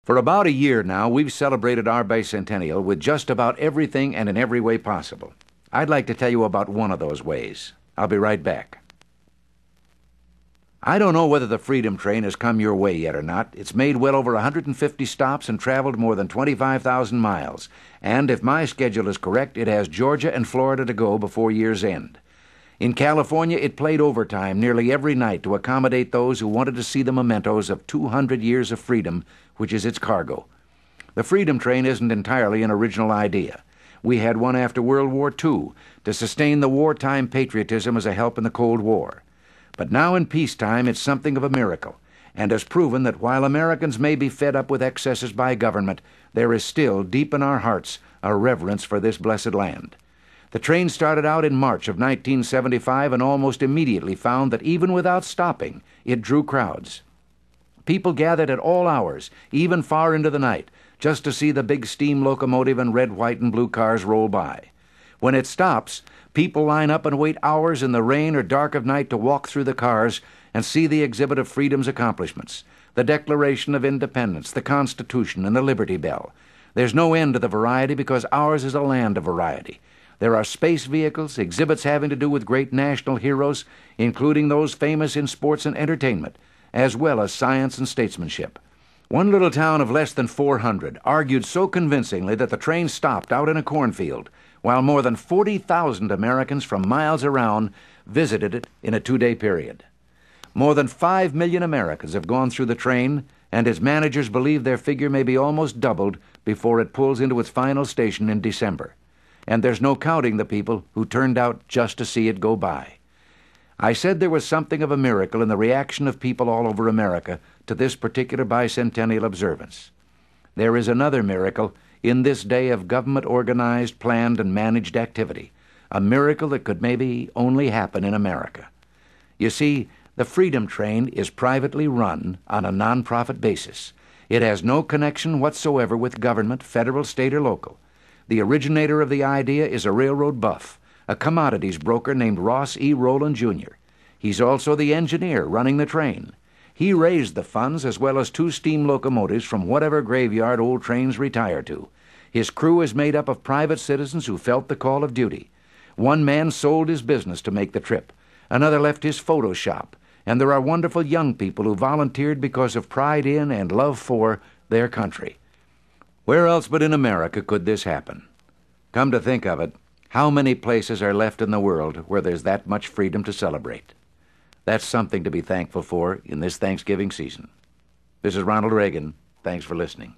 For about a year now, we've celebrated our bicentennial with just about everything and in every way possible. I'd like to tell you about one of those ways. I'll be right back. I don't know whether the Freedom Train has come your way yet or not. It's made well over 150 stops and traveled more than 25,000 miles. And if my schedule is correct, it has Georgia and Florida to go before year's end. In California, it played overtime nearly every night to accommodate those who wanted to see the mementos of 200 years of freedom, which is its cargo. The Freedom Train isn't entirely an original idea. We had one after World War II to sustain the wartime patriotism as a help in the Cold War. But now in peacetime, it's something of a miracle, and has proven that while Americans may be fed up with excesses by government, there is still, deep in our hearts, a reverence for this blessed land. The train started out in March of 1975 and almost immediately found that even without stopping, it drew crowds. People gathered at all hours, even far into the night, just to see the big steam locomotive and red, white, and blue cars roll by. When it stops, people line up and wait hours in the rain or dark of night to walk through the cars and see the exhibit of freedom's accomplishments, the Declaration of Independence, the Constitution, and the Liberty Bell. There's no end to the variety because ours is a land of variety. There are space vehicles, exhibits having to do with great national heroes, including those famous in sports and entertainment, as well as science and statesmanship. One little town of less than 400 argued so convincingly that the train stopped out in a cornfield, while more than 40,000 Americans from miles around visited it in a 2-day period. More than 5 million Americans have gone through the train, and its managers believe their figure may be almost doubled before it pulls into its final station in December. And there's no counting the people who turned out just to see it go by. I said there was something of a miracle in the reaction of people all over America to this particular bicentennial observance. There is another miracle in this day of government-organized, planned, and managed activity, a miracle that could maybe only happen in America. You see, the Freedom Train is privately run on a nonprofit basis. It has no connection whatsoever with government, federal, state, or local. The originator of the idea is a railroad buff, a commodities broker named Ross E. Rowland, Jr. He's also the engineer running the train. He raised the funds as well as 2 steam locomotives from whatever graveyard old trains retire to. His crew is made up of private citizens who felt the call of duty. One man sold his business to make the trip. Another left his photo shop. And there are wonderful young people who volunteered because of pride in and love for their country. Where else but in America could this happen? Come to think of it, how many places are left in the world where there's that much freedom to celebrate? That's something to be thankful for in this Thanksgiving season. This is Ronald Reagan. Thanks for listening.